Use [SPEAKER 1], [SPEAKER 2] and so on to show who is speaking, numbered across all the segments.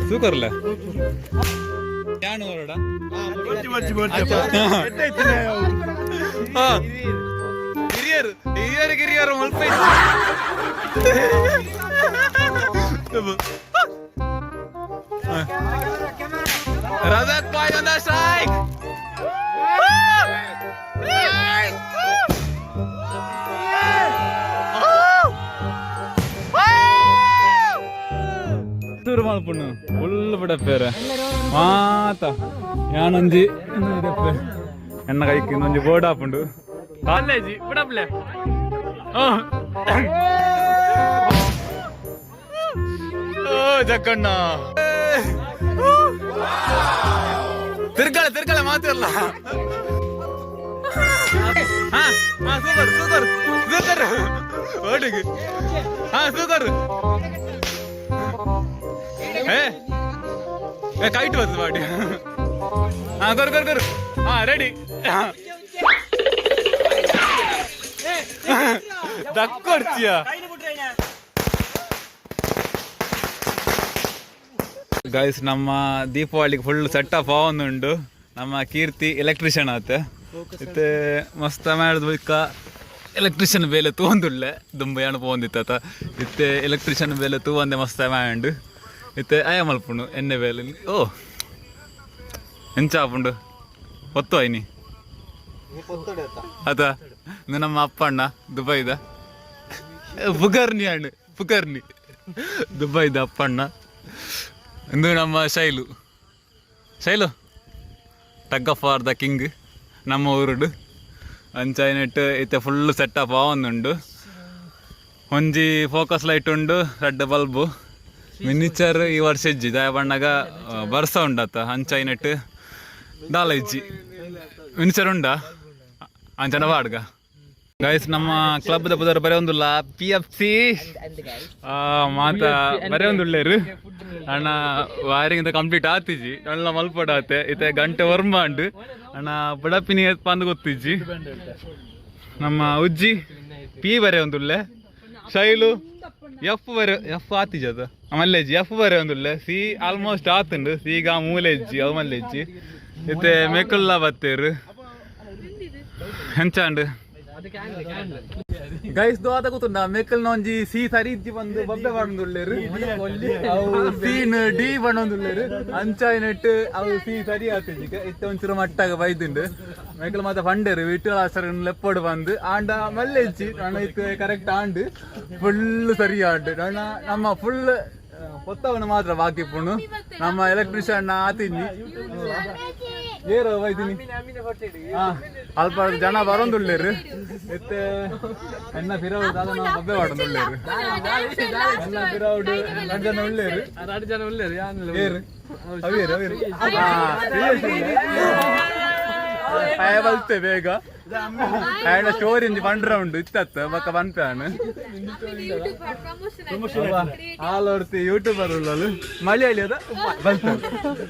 [SPEAKER 1] ಸೂಕರ್ಲ ಯಾನು ಹೊರಡ ಹಿರಿಯರು ಹಿರಿಯರು ಗಿರಿಯರು ಮಲ್ಪ Rajat boy on the strike. ತೂರು ಮಾಡ್ಪುಣ್ಣು ಫುಲ್ ಬಿಡಪ್ಪೇರ ಮಾತ ಯಾನೊಂಜಿ ಎಣ್ಣ ಕೈಕಿ ಒಂಜಿ ಬೋರ್ಡ್ ಹಾಪುಂಡು ಕಾಲೇಜಿ ಬಿಡಪ್ಲೆ ಜಕ್ಕಣ್ಣ ತಿರ್ಗಳೆ ಮಾತಿರಲ್ಲ ಸೂಪರ್ ಸೂಪರ್ ಸೂಪರ್ ಓಡಿಗೆ ಸೂಪರ್ ಕೈಟ್ ಬಸ್ ಮಾಡಿ ಕರು ರೆಡಿ ದಕ್ಕೊಡ್ತೀಯ ಗೈಸ್ ನಮ್ಮ ದೀಪಾವಳಿಗೆ ಫುಲ್ ಸೆಟಪ್ ಆವೊಂದುಂಡು ನಮ್ಮ ಕೀರ್ತಿ ಎಲೆಕ್ಟ್ರಿಷಿಯನ್ ಆತ ಇತ್ತೆ ಮಸ್ತ್ ಮಾಡಿದ ಬಳಿಕ ಎಲೆಕ್ಟ್ರಿಷಿಯನ್ ಬೇಲೆ ತೂಂದುಳ್ಳೆ ದುಂಬ ಯಾಣ ಪೋಂದಿತ್ತ ಇತ್ತೆ ಎಲೆಕ್ಟ್ರಿಷಿಯನ್ ಬೇಲೆ ತೂವಂದೆ ಮಸ್ತ್ ಮಾಡ್ಂಡು ಇತ್ತೆ ಅಯ ಮಲ್ಪುಂಡು ಎಣ್ಣೆ ಬೇಲೆ ಓ ಎಂಚಾಪುಂಡು ಹೊತ್ತು ಐನಿ ಅದ ನಮ್ಮ ಅಪ್ಪಣ್ಣ ದುಬೈದ ಪುಕರ್ನಿ ಅಣ್ಣ ಪುಕರ್ನಿ ದುಬೈದ ಅಪ್ಪಣ್ಣ ಇಂದು ನಮ್ಮ Shailu tug for the king ನಮ್ಮ ಊರುಡು ಅಂಚಾಯ್ನೆಟ್ಟು ಇತ್ತೆ ಫುಲ್ ಸೆಟಪ್ ಆವೊಂದುಂಡು ಒಂಜಿ ಫೋಕಸ್ ಲೈಟ್ ಉಂಡು ರೆಡ್ ಬಲ್ಬು ಮಿನಿಚರ್ ಈ ವರ್ಷ ಇಜ್ಜಿ ದಯ ಬಣ್ಣಗ ಬರ್ಸ ಉಂಡತ್ತ ಅಂಚಾಯ್ನೆಟ್ಟು ದಾಲ ಇಜ್ಜಿ ಮಿನಿಚರ್ ಉಂಡ ಅಂಚನ ಬಾಡ್ಗ ಗೈಸ್ ನಮ್ಮ ಕ್ಲಬ್ ದ ಬುಧವಾರ ಬರೀ ಒಂದುಲ್ಲ PFC ಮಾತ ಬರೀ ಒಂದುಳ್ಳೇರು ಅಣ್ಣ ವಾಯರಿಂಗ್ ಕಂಪ್ಲೀಟ್ ಆತಿಜಿ ಅಣ್ಣ ಮಲ್ಪಡ ಆತೆ ಇತ್ತೆ ಗಂಟೆ ವರ್ಮಾಂಡು ಅಣ್ಣ ಬಡಪಿನಿ ಪಂದು ಗೊತ್ತಿಜ್ಜಿ ನಮ್ಮ ಉಜ್ಜಿ P ಬರೀ ಒಂದುಳ್ಳೆ ಶೈಲು ಎಫ್ ಆತಿಜಿ ಅದು ಮಲ್ಲೆಜ್ಜಿ ಎಫ್ ಬರೀ ಒಂದುಳ್ಳೆ C ಆಲ್ಮೋಸ್ಟ್ ಆತುಂಡು C ಈಗ ಮೂಲೆಜ್ಜಿ ಅವು ಮಲ್ಲೆಜ್ಜಿ ಇತ್ತೆ ಮೇಕುಲ್ಲ ಬತ್ತೇರು ಹೆಂಚಾಂಡು ಗೈಸ್ ದೋದ ಗೊತ್ತುಂಡ ಮೇಕಲ್ನ ಒಂಜಿ ಸಿ ಸರಿ ಇಜ್ಜಿ ಬಂದು ಬಬ್ಬೆ ಬಣ್ಣದುಳ್ಳೇರು ಅವು ಸೀನ್ ಡಿ ಬಣ್ಣದುಳ್ಳೇರು ಅಂಚಾಯ್ನೆಟ್ಟು ಅವು ಸಿ ಸರಿ ಆತಿಜಿಗೆ ಇತ್ತೆ ಒಂಚೂರು ಮಟ್ಟಾಗ ಬೈದುಂಡು ಮೇಕಲ್ ಮಾತ ಪಂಡೇರು ವಿಟ್ಟು ಆಸರ್ ಲೆಪ್ಪಡು ಬಂದು ಆಂಡ ಮಲ್ಲೆ ಇಜ್ಜಿ ಅಣ್ಣ ಇತ್ತು ಕರೆಕ್ಟ್ ಆಂಡು ಫುಲ್ ಸರಿ ಆಂಡು ಅಣ್ಣ ನಮ್ಮ ಫುಲ್ ಪೊತ್ತವನು ಮಾತ್ರ ಬಾಕಿ ಪುಣ್ಣು ನಮ್ಮ ಎಲೆಕ್ಟ್ರಿಷಿಯನ್ ಆತಿಂಜಿ ಏರು ಬೈತೀನಿ ಅಲ್ಪ ಜನ ಬರೋಂದುಳ್ಳೇರು ಇತ್ತೆ ಎನ್ನ ಪಿರೌಡ್ ಅದನ್ನ ಬಬ್ಬೆ ಮಾಡೋದುಳ್ಳೇರು ಎನ್ನ ಪಿರೌಡ್ 2 ಜನ ಉಳ್ಳೇರು 2 ಜನ ಉಳ್ಳೇರು ಏರು ಅವೇರು ಬಲ್ತೆ ಬೇಗ ಸ್ಟೋರಿ ಬಂಡ್ರ ಉಂಡು ಇತ್ತ ಬಕ್ಕ ಬನ್ಪ್ಯಾನ್ ಆಲೋಡ್ತಿ ಯೂಟ್ಯೂಬರ್ ಉಳ್ಳಲು ಮಲಯಾಳಿ ಅದ ಬಲ್ತಾರೆ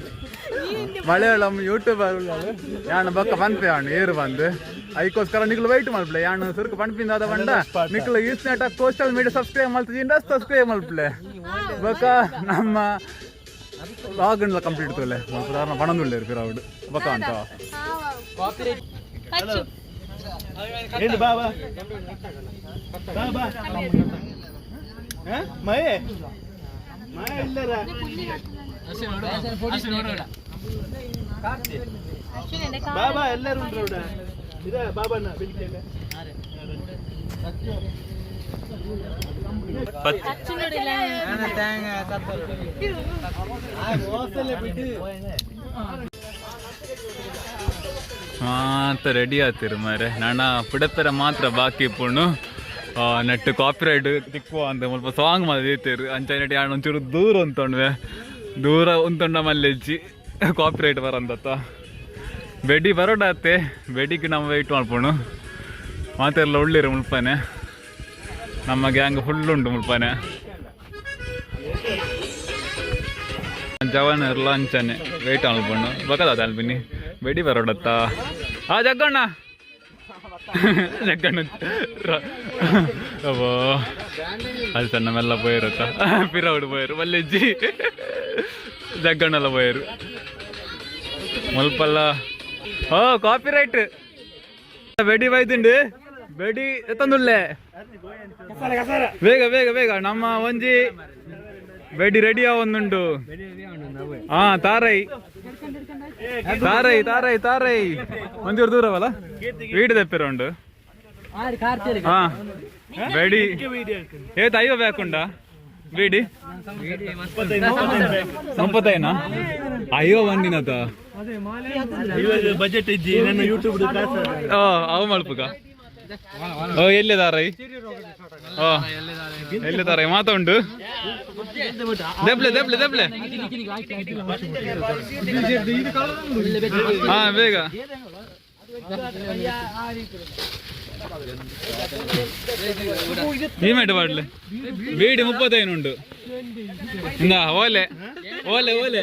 [SPEAKER 1] ಮಲಯಾಳಂ ಯೂಟ್ಯೂಬರ್ ಉಳ್ಳಲು ಯಾಣ ಬಕ್ಕ ಬನ್ಪ್ಯಾನ್ ಏರು ಬಂದು ಅದಕ್ಕೋಸ್ಕರ ನಿಕ್ಲು ವೈಟ್ ಮಲ್ಪ್ಲೆ ಯಾಣ ಸುರ್ಕು ಪಣ್ಪಿಂದ ಅದ ಬಂಡ ನಿಕ್ಲು ಈಸ್ನೆಟ ಸೋಷಿಯಲ್ ಮೀಡಿಯಾ ಸಬ್ಸ್ಕ್ರೈಬ್ ಮಾಡ್ತಿದ್ದ ಸಬ್ಸ್ಕ್ರೈಬ್ ಮಲ್ಪ್ಲೆ ಬಕ್ಕ ನಮ್ಮ ಲಾಗಿನ್ ಕಂಪ್ಲೀಟ್ ತೋಲೆ ಪಣಂದುಳ್ಳೇರು ಪಿರೌಡ್ ಬಕ್ಕ ಅಂತ ఏంటి బాబా బాబా మయే మయ ఇల్లరా బాబా ಎಲ್ಲರೂ ಉಂಡ್ರೌಡ ಇದ ಬಾಬಣ್ಣ ಬಿಡಿಕೆಲ್ಲ ಅಚ್ಚು ನೋಡಿಲ್ಲ ನಾನು ಟ್ಯಾಂಗ್ ಕತ್ತಲು ಆ ಓಸಲೆ ಬಿಡಿ ಮಾತ್ರ ರೆಡಿ ಆತಿರು ಮಾರೆ ನಾನ ಪುಡತ್ತರ ಮಾತ್ರ ಬಾಕಿ ಪುಣ್ಣು ನೆಟ್ಟು ಕಾಪಿರೈಟ್ ತಿಕ್ಕುವ ಅಂತ ಸ್ವಲ್ಪ ಸಾಂಗ್ ಮಾತೀರು ಅಂಚ ನೆಟ್ಟು ಯಾಣ ಒಂಚೂರು ದೂರ ಉಂತೊಂಡ್ವೆ ದೂರ ಉಂತೊಂಡ ಮಲ್ಲೆಜ್ಜಿ ಕಾಪಿರೈಟ್ ಬರಂದತ್ತ ಬೆಡಿ ಬರೋಡಾತೆ ಬೆಡಿಗೆ ನಾವು ವೆಯ್ಟ್ ಮಾಡ್ಪುಣ್ಣು ಮಾತೆಲ್ಲ ಒಳ್ಳೆರು ಮುಲ್ಪನೆ ನಮ್ಮ ಗ್ಯಾಂಗ್ ಫುಲ್ ಉಂಟು ಮುಲ್ಪನೆ ಜವಾನ ಇರಲ್ಲ ಅಂಚಾನೆ ವೆಯ್ಟ್ ಅನ್ಕೊಂಡು ಬಕದ ಅಲ್ಬಿನಿ ಬೆಡಿ ಬರೋಡತ್ತ ಆ ಜಗ್ಗಣ್ಣ ಜಗ್ಗಣ್ಣ ಅವೋ ಅದು ಸಣ್ಣ ಮೆಲ್ಲ போயிருತ್ತ ಪಿರೌಡ್ போயிரு ಮಲ್ಲೆಜ್ಜಿ ಜಗ್ಗಣ್ಣೆಲ್ಲ போயிರು ಮುಲ್ಪಲ್ಲ ಓ ಕಾಪಿ ರೈಟ್ ಬೆಡಿ ಬೈದುಂಡು ಬೆಡಿ ಎತ್ತಂದುಳ್ಳೆ ಬೇಗ ಬೇಗ ಬೇಗ ನಮ್ಮ ಒಂಜಿ ಬೆಡಿ ರೆಡಿ ಆವೊಂದುಂಡು ಹಾ ತಾರೈ ತಾರೈ ತಾರೈ ತಾರೈ ಒಂಚೂರು ದೂರವಲ್ಲ ವೀಡು ತೆಪ್ಪಿರ ಉಂಡು ಹಾ ಬೆಡಿ ಏತ್ ಅಯ್ಯೋ ಬೇಕುಂಡ ಬೀಡಿ 35 ಅಯ್ಯೋ ಒಂದಿನತ
[SPEAKER 2] ಬಜೆಟ್ ಇಜ್ಜಿ ನನ್ನ ಯೂಟ್ಯೂಬ್
[SPEAKER 1] ಅವು ಮಲ್ಪುಗ ಓ ಎಲ್ಲಿದಾರೈ ಓ ಎಲ್ಲಿದಾರೈ ಮಾತುಂಡು ದೆಬ್ಲೆ ದೆಬ್ಲೆ ದೆಬ್ಲೆ ಹಾ ಬೇಗ ನೀಮೇಟು ಪಾಡ್ಲೆ ಬೀಡಿ 35 ಉಂಟು ಇಂದ ಓಲೆ ಓಲೆ ಓಲೆ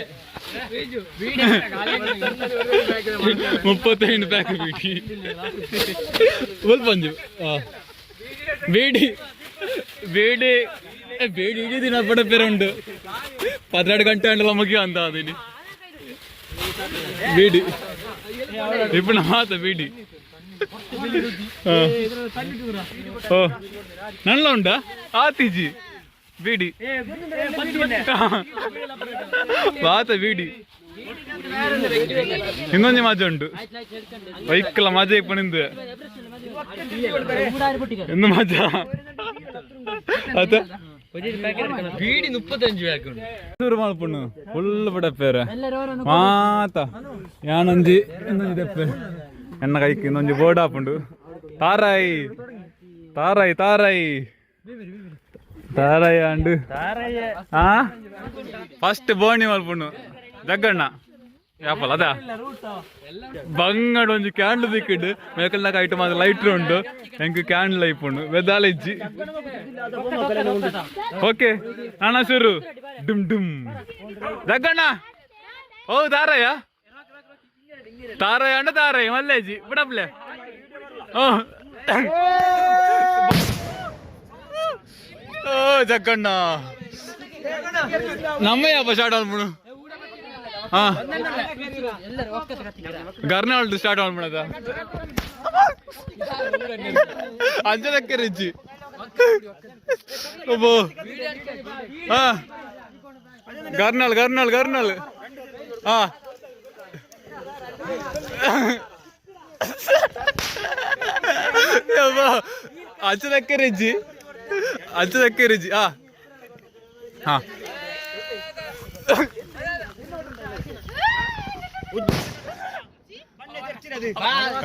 [SPEAKER 1] 35 ಪ್ಯಾಕ್ ಬೀಡಿ ಪಂಜು ಬೀಡಿ ಬೇಡಿ ಬೇಡಿ ಇಡೀ ದಿನ ಪಡಪೇರ ಉಂಟು 12 ಗಂಟೆ ಅಂಡಲ್ಲ ಮುಗಿಯ ಅಂತ ಅದೀನಿ ಬೀಡಿ ಇಪ್ಪಣ ಮಾತ ಬೀಡಿ ಓ ನಲ್ಲ ಉಂಟಾ ಆತಿಜಿ ಬೀಡಿ ಬಾತ ಬೀಡಿ ಇನ್ನೊಂದು ಮಜಾ ಉಂಟು ಬೈಕ್ಲ ಮಜಾ ಇಪ್ಪಣಿಂದು ಎಂದು ಮಜಾ ಅದ ಬೀಡಿ 35 ಮಲ್ಪುಣ್ಣು ಫುಲ್ ಪಡಪೇರ ಮಾತ ಯಾನೊಂಜಿ ಇನ್ನೊಂಜಿ ದೆಪ್ಪೆ ಎನ್ನ ಕೈಕ್ ಇನ್ನೊಂಜಿ ಬೋರ್ಡ್ ಹಾಪುಂಡು ತಾರಾಯಿ ತಾರಾಯಿ ತಾರಾಯಿ ತಾರಾಯಿ ಅಂಡು ಹಾ ಫಸ್ಟ್ ಬೋಣಿ ಮಲ್ಪುಣ್ಣು ಜಗ್ಗಣ್ಣ ಯಾಪಲ್ಲ ಅದ ಬಂಗಡ್ ಒಂಜಿ ಕ್ಯಾಂಡ್ಲ್ ದಿಕ್ಕಿಡು ಮೇಕಲ್ನಾಗ ಐಟಮ್ ಅದು ಲೈಟ್ರ್ ಉಂಡು ಎಂಕ್ ಕ್ಯಾಂಡ್ಲ್ ಐಪುಂಡು ಬೆದಾಲ ಇಜ್ಜಿ ಓಕೆ ನಾನ ಶುರು ಡುಮ್ ಡುಮ್ ಜಗ್ಗಣ್ಣ ಓ ತಾರಯ್ಯ ತಾರಯ್ಯ ಅಂಡ ತಾರಯ್ಯ ಮಲ್ಲೇಜಿ ಬಿಡಪ್ಲೆ ಓ ಓ ಜಗ್ಗಣ್ಣ ನಮ್ಮ ಯಾಪ ಸ್ಟಾರ್ಟ್ ಆಲ್ಬಿಡು ಹಾ ಗರ್ನಾಲ್ಡ್ ಸ್ಟಾರ್ಟ್ ಆಲ್ಬಿಡದ ಅಂಜನಕ್ಕೆ ರಿಜ್ಜಿ ಒಬ್ಬ ಹಾ ಗರ್ನಾಲ್ ಗರ್ನಾಲ್ ಗರ್ನಾಲ್ ಹಾ ಅಂಜನಕ್ಕೆ ರಿಜ್ಜಿ ಅಂಜನಕ್ಕೆ ರಿಜ್ಜಿ ಹಾ ಹಾ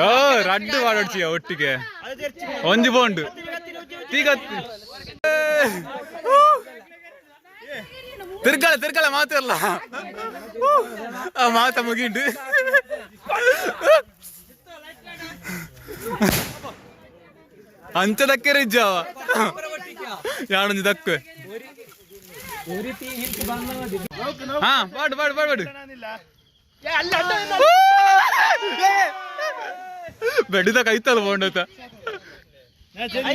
[SPEAKER 1] ಓ ರಡ್ಡು ಮಾಡೊಡ್ಚಿಯ ಒಟ್ಟಿಗೆ ಒಂಜಿ ಬೋಂಡು ತೀಗ ತಿರ್ಗಳೆ ತಿರ್ಗಳೆ ಮಾತಿರಲ್ಲ ಮಾತ ಮುಗಿಂಡು ಅಂಚದಕ್ಕೆ ರಿಜ್ಜಾವ ಯಾಣೊಂಜಿ ದಕ್ಕು ಹಾ ಪಾಡು ಪಾಡು ಪಾಡು ಪಾಡು ಬೆಡಿದ ಕೈತಲ್ಲ ಬೋಂಡತ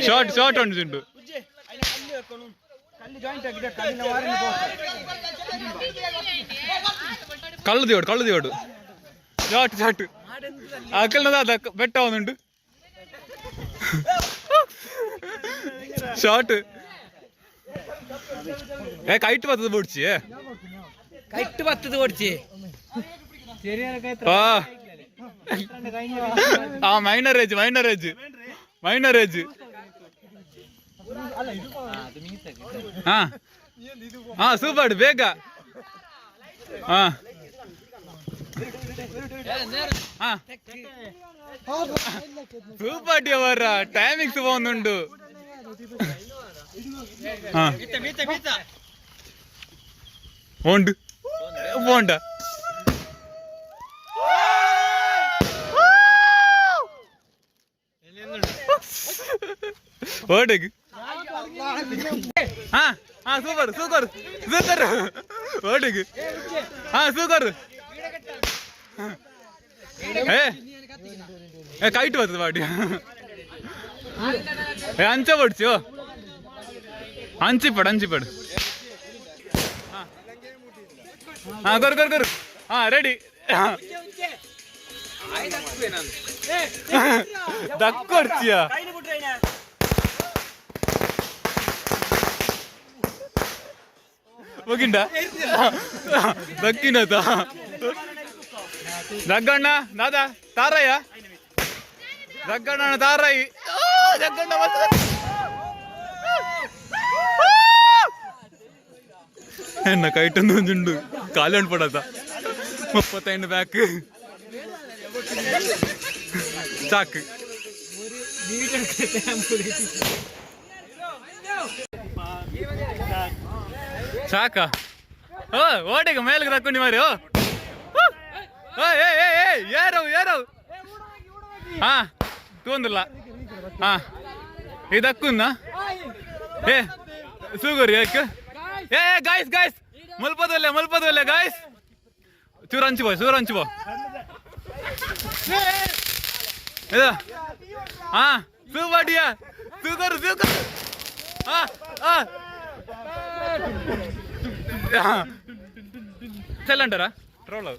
[SPEAKER 1] ಶಾರ್ಟ್ ಶಾರ್ಟ್ ಉಂಟು ಕಳ್ಳು ದಿಯೋಡು ಶಾರ್ಟ್ ಶಾರ್ಟ್ ಅಕಲ್ನದ ಬೆಟ್ಟ ಒಂದುಂಟು ಶಾರ್ಟ್ ಕೈಟ್ ಬರ್ತದ ಬೋಡ್ಚಿ
[SPEAKER 2] ಕೈಟ್ ಬರ್ತದ ಬೋಡ್ಚಿ
[SPEAKER 1] minor age minor age minor age ಹಾ ಹಾ ಸೂಪರ್ ಬೇಗ ಹಾ ಹಾ ಸೂಪರ್ ಅವರ ಟೈಮಿಂಗ್ಸ್ ಬಾಗುಂಡು ಹಾ ಹೋಂಡು ಹೋಂಡ ಓಡಗ್ ಹಾ ಹಾ ಸೂಪರ್ ಸೂಪರ್ ಸೂಪರ್ ಓಡಿಗೆ ಹಾ ಸೂಪರ್ ಏ ಕೈಟ್ ಬರ್ತದೆ ಬಾಡಿ ಏ ಅಂಚ ಪಡ್ಚು ಅಂಚಿಪಡು ಹಾ ಕೊರು ಹಾ ರೆಡಿ ದಕ್ಕೊಡ್ತೀಯ ಹೋಗಿಂಡ ದಕ್ಕಿನದ ಜಗ್ಗಣ್ಣ ದಾದಾ ತಾರಯ್ಯ ಜಗ್ಗಣ್ಣ ತಾರಯ್ಯ ಜಗ್ಗಣ್ಣ ಎನ್ನ ಕೈಟೊಂದು ಒಂದುಂಡು ಕಾಲು ಪಡದ 35 ಬ್ಯಾಕ್ ಸಾಕು ಸಾಕಾ ಓ ಓಟಿಗೆ ಮೇಲ್ಗೆ ತಕ್ಕೊಂಡು ಮಾರಿ ಏರೋ ಹಾ ತಗೊಂದಿಲ್ಲ ಹಾ ಇದಕ್ಕುನ್ನ ಏ ಸೂಗರಿ ಯಾಕೆ ಏ ಗಾಯ್ಸ್ ಮುಲ್ಪದಲ್ಲೇ ಗಾಯ್ಸ್ ಚೂರು ಹಂಚು ಇದು ಹಾ ಸೂಬಾಡಿಯ ಸೂಗರು ಸಿಲಿಂಡರಾ ಟ್ರೋಲ್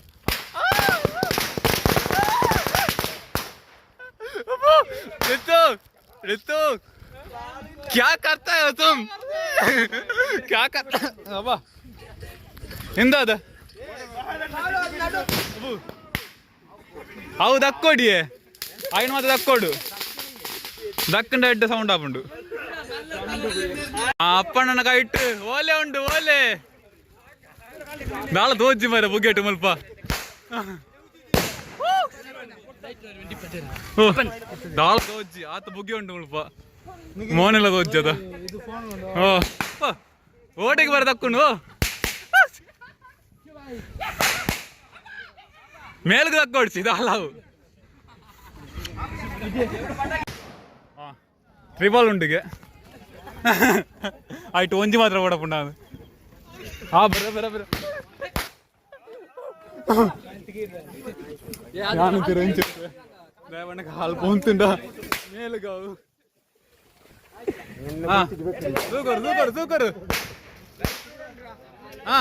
[SPEAKER 1] ऋतु क्या करता है तुम क्या करता अबा ಎಂದಾದ ಅವು ದಕ್ಕೊಡಿ ಆಯ್ನ ಮಾತ್ರ ದಕ್ಕೊಡು ದಕ್ಕಂಡ ಎಡ್ಡ ಸೌಂಡ್ ಆಪುಂಡು ಅಪ್ಪಣ್ಣನ ಕೈಟ್ಟು ಓಲೆ ಉಂಡು ಓಲೆ ನಾಳೆ ತೋಜಿ ಮರ ಬುಗ್ಗೆಟ್ಟು ಮಲ್ಪ ನಾಳೆ ತೋಜಿ ಆತ ಬುಗ್ಗೆ ಉಂಟು ಮಲ್ಪ ಮೋನೆಲ್ಲ ತೋಜಿ ಅದ ಓಟಿಗೆ ಬರ ದಕ್ಕೊಂಡು ಮೇಲ್ಗೆ ದಕ್ಕೊಡ್ಸಿ ಇದು ಅಲ್ಲವು ತ್ರಿಬಾಲ್ ಉಂಡಿಗೆ ಆಯ್ತು ಒಂಜಿ ಮಾತ್ರ ಓಡಪುಂಡ ಅದು ಹಾ ಬರ ನಾನು ತಿರಂಚು ದೇವಣ್ಣಗೆ ಹಾಲು ಪೋಂತುಂಡ ಮೇಲುಗಾವು ಸೂಕರು ಹಾ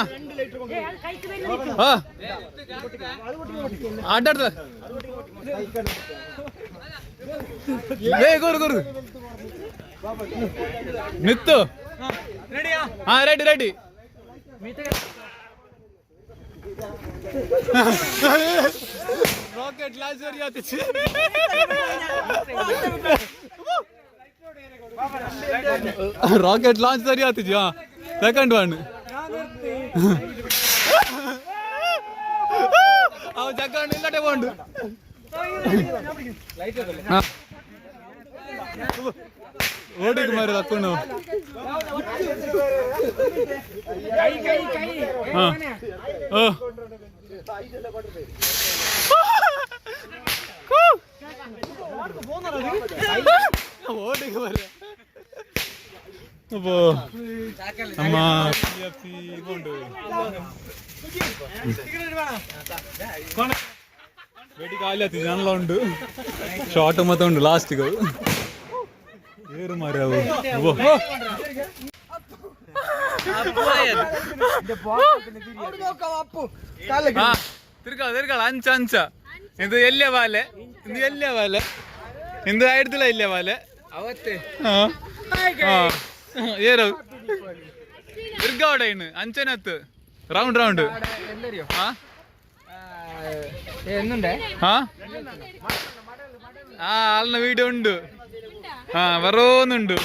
[SPEAKER 1] ಆಟಾಡ್ತ ಗುರು ನಿತ್ತು ಹಾ ರೆಡಿ ರಾಕೆಟ್ ಲಾಂಚರ್ ಯಾತಿச்சு ರಾಕೆಟ್ ಲಾಂಚ್ ಸರಿ ಆತಿச்சு ಹಾ ಸೆಕೆಂಡ್ ಒನ್ ಅವ ಜಗ್ಗಣ್ಣ ಇಲ್ಲಟೆ ಬಂಡು ಓಡಿಗೆ ಮಾರಿ ಹಾಕೊಂಡು ಓಡಿಗೆ ಮಾರಿ ಅಪ್ಪೋ ಅಮ್ಮ ಕೊಂಡು ಬೇಟಿ ಖಾಲಿ ಆತಿ ಜನಲ ಉಂಡು ಶಾರ್ಟ್ ಮತ್ತೆ ಉಂಡು ಲಾಸ್ಟಿಗೆ ಏರು ಮಾರಿ ಅವು ತಿರ್ಗಾಳ ಅಂಚ ಇದು ಎಲ್ಲೇ ಬಾಲೆ ಇಂದು ಆಯ್ತಿಲ್ಲ ಇಲ್ಲೇ ಬಾಲೆ ಅವತ್ತೇ ಏರು ತಿರ್ಗಾವಡ ಇನ್ನು ಅಂಚನತ್ತು ರೌಂಡ್ ಅಲ್ಲ വീഡിയോ ഉണ്ട് വരോന്നുണ്ട്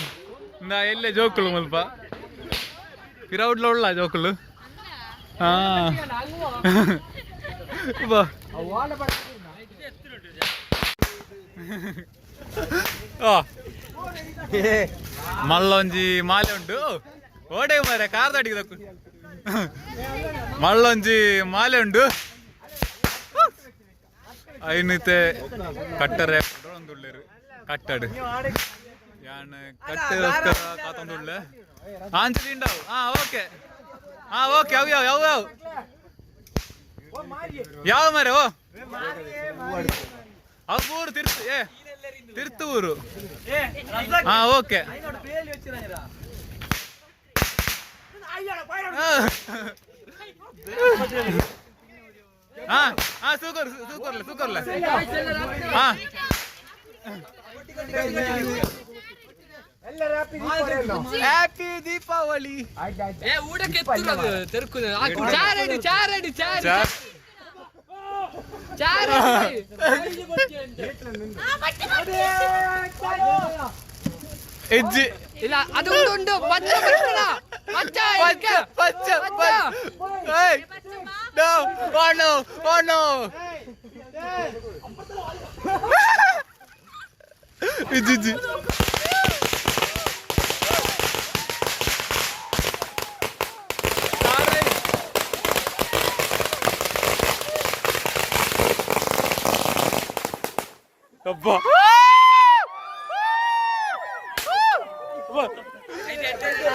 [SPEAKER 1] എന്താ എല്ലേ ജോക്കുള്ളു മുൽപ്പ പിറൗട്ടിലുള്ള ജോക്കുള്ളു మళ్ళొంజి మాలే ఉండు ఓడే మరి కార్ దాటికి దక్కు మళ్ళొంజి మాలే ఉండు ಐನತೆ ಕಟ್ಟರೆ ಒಂದುಳ್ಳೇರು ಕಟ್ಟಡು ഞാൻ കട്ട് കാത്തോണ്ടുള്ള ആഞ്ചലി ഉണ്ടാവും. ഓക്കെ ഓക്കെ ಅವು ಯಾವ ಮರ ಅವು ಊರು ತಿರ್ತು ಊರು. ಓಕೆ ಸೂಕರ್ಲೆ ಹ್ಯಾಪಿ ದೀಪಾವಳಿ.
[SPEAKER 2] ಇಲ್ಲ ಅದು ಉಂಟು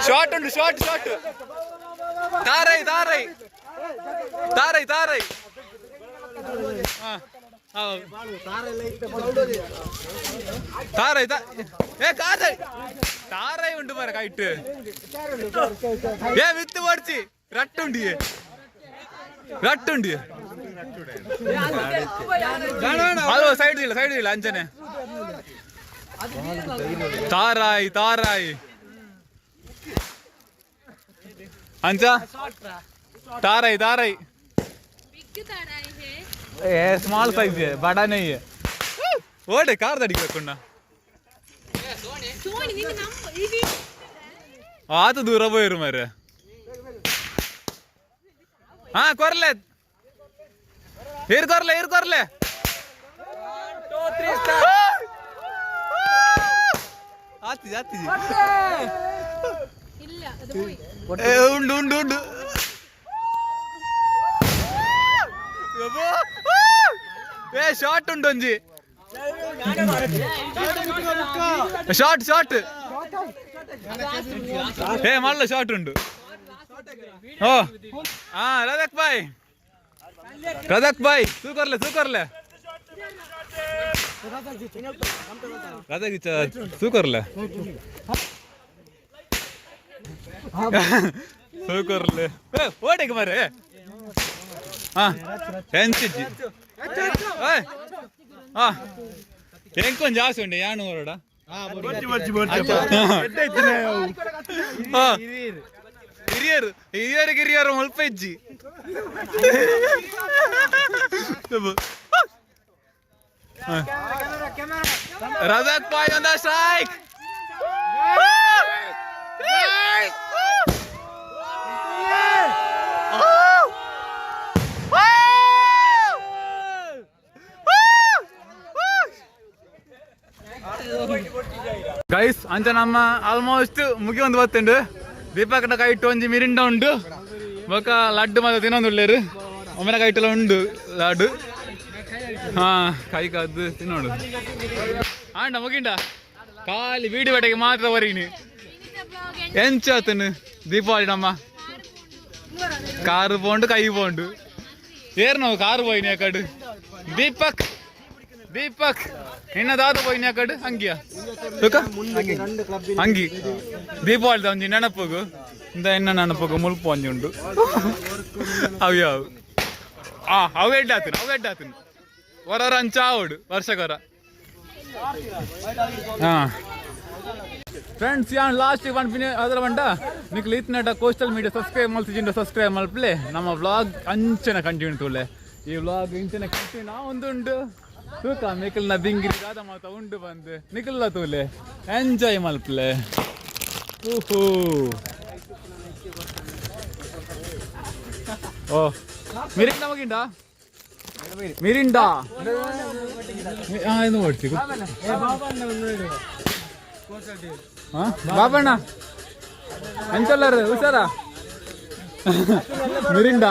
[SPEAKER 1] ಶಾರ್ಟ್ ಉಂಟು ಶಾರ್ಟ್ ತಾರೈ ತಾರೈ ಉಂಟು ಮರ ಕೈಟ್ ವಿತ್ತು ಪಡಿಸಿ ರಟ್ಟುಂಡಿ ಅದು ಸೈಡ್ ಇಲ್ಲ ಅಂಚನೆ ತಾರಾಯಿ ಅಂಚ ताराई स्मॉल साइज है, बड़ा नहीं है. ओडे कार दड़ी करकुंडा आत दूर पोयिरु मरे. कोरले ईर कोरले आती उंडु ಶಾರ್ಟ್ ಉಂಟು ಒಂಜಿ ಶಾರ್ಟ್ ಮಲ್ಲ ಶಾರ್ಟ್ ಉಂಟು. ರಜಕ್ ಬಾಯ್ ಸೂಕರ್ಲೆ ಸೂಕರ್ಲೆ ಓಡಿಗೆ ಮರೆ ಎಂಚಿಜ್ಜಿ ಎಂಕೊಂದು ಜಾಸ್ತಿ ಉಂಡೆ ಯಾನು ಹೊರಡ ಹಿರಿಯರು ಮುಲ್ಪ ಇಜ್ಜಿ ರಜಾಕ್ ಬಾಯ್ ಒಂದ ಸ್ಟ್ರೈಕ್. ಗೈಸ್ ಅಂಚ ನಮ್ಮ ಆಲ್ಮೋಸ್ಟ್ ಮುಗಿ ಒಂದು ಬತ್ತುಂಡು. ದೀಪಕನ ಕೈಟ್ ಒಂಜಿ ಮಿರಿಂಡ ಉಂಡು, ಬೊಕ ಲಡ್ಡು ಮಾತ್ರ ತಿನ್ನೊಂದುಳ್ಳೇರು. ಒಮ್ಮೆ ಕೈಟೆಲ್ಲ ಉಂಡು ಲಡ್ಡು. ಕೈ ಕದ್ದು ತಿನ್ನೋಡು ಆಂಡ ಮುಗಿಂಡ ಖಾಲಿ ಬೀಡಿ ಬಟ್ಟೆಗೆ ಮಾತ್ರ ಬರೀನಿ ಎಂಚಾತನು ದೀಪಾವಳಿ ನಮ್ಮ ಕಾರು ಪೋಂಡು ಕೈ ಪೋಂಡು ಏರ್ ನಾವು ಕಾರು ಪೋಯಿನಿ ಆ ಕಡೆ. ದೀಪಕ್ ನಿನ್ನದಾದ ಪೋಯಿನಿ ಆ ಕಡೆ ಹಂಗಿಯ ಹಂಗಿ ದೀಪಾವಳಿ ಒಂಜಿ ನೆನಪುಗು ಇಂದ ಎನ್ನ ನೆನಪುಗು ಮುಲ್ಪ ಒಂಜಿ ಉಂಡು ಅವ್ಯಾವು ಅವು ಎಡ್ಡಾತನು ಹೊರ ಅಂಚಾವುಡು ವರ್ಷಕೊರ. ಫ್ರೆಂಡ್ಸ್ ಯಾನ್ ಲಾಸ್ಟ್ ಪನ್ಪಿನ ಅದರ ಬಂಡ ನಿಕ್ಲು ಇತ್ನಟ ಕೋಸ್ಟಲ್ ಮೀಡಿಯಾ ಸಬ್ಸ್ಕ್ರೈಬ್ ಮಲ್ತಿಜಿಂಡ ಸಬ್ಸ್ಕ್ರೈಬ್ ಮಲ್ಪಲೆ ನಮ್ಮ ವ್ಲಾಗ್ ಅಂಚನ ಕಂಟಿನ್ಯೂ ತೋಲೆ. ಈ ವ್ಲಾಗ್ ಇಂಚನ ಕಂಟಿನ್ಯೂ ನಾ ಒಂದುಂಡು ತೂಕ ನಿಖಲ್ನ ಬಿಂಗಿರಿ ದಾದ ಮಾತ ಉಂಡು ಬಂದು ನಿಖಲ್ಲ ತೋಲೆ ಎಂಜಾಯ್ ಮಲ್ಪಲೆ. ಓಹೋ ಮಿರಿಂಡ ಮಗಿಂಡ ಮಿರಿಂಡ ಏನು ಮಾಡ್ತಿ ಬಾಬಣ್ಣ ಎಂಚಲ್ಲರ ಹುಷಾರ ಮಿರಿಂಡ